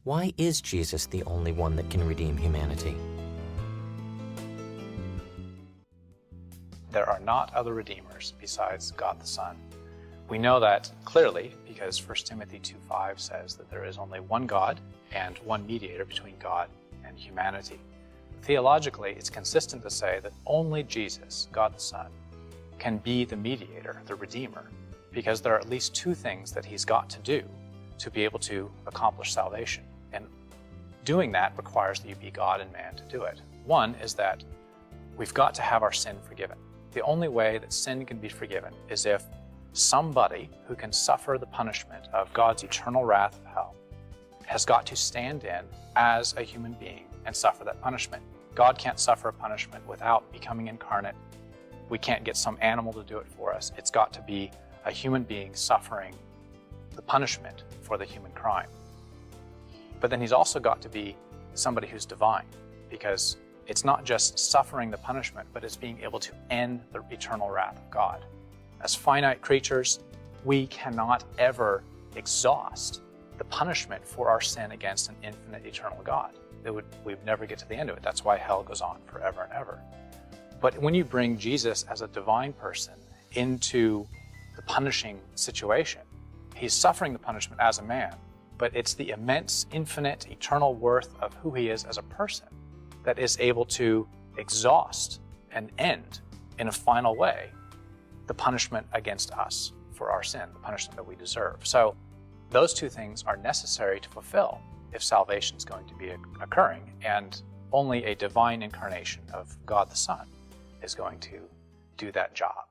Why is Jesus the only one that can redeem humanity? There are not other redeemers besides God the Son. We know that clearly because 1 Timothy 2:5 says that there is only one God and one mediator between God and humanity. Theologically, it's consistent to say that only Jesus, God the Son, can be the mediator, the redeemer, because there are at least two things that he's got to do to be able to accomplish salvation. And doing that requires that you be God and man to do it. One is that we've got to have our sin forgiven. The only way that sin can be forgiven is if somebody who can suffer the punishment of God's eternal wrath of hell has got to stand in as a human being and suffer that punishment. God can't suffer a punishment without becoming incarnate. We can't get some animal to do it for us. It's got to be a human being suffering the punishment for the human crime. But then he's also got to be somebody who's divine, because it's not just suffering the punishment, but it's being able to end the eternal wrath of God. As finite creatures, we cannot ever exhaust the punishment for our sin against an infinite eternal God. We'd never get to the end of it. That's why hell goes on forever and ever. But when you bring Jesus as a divine person into the punishing situation, he's suffering the punishment as a man, but it's the immense, infinite, eternal worth of who he is as a person that is able to exhaust and end in a final way the punishment against us for our sin, the punishment that we deserve. So those two things are necessary to fulfill if salvation is going to be occurring, and only a divine incarnation of God the Son is going to do that job.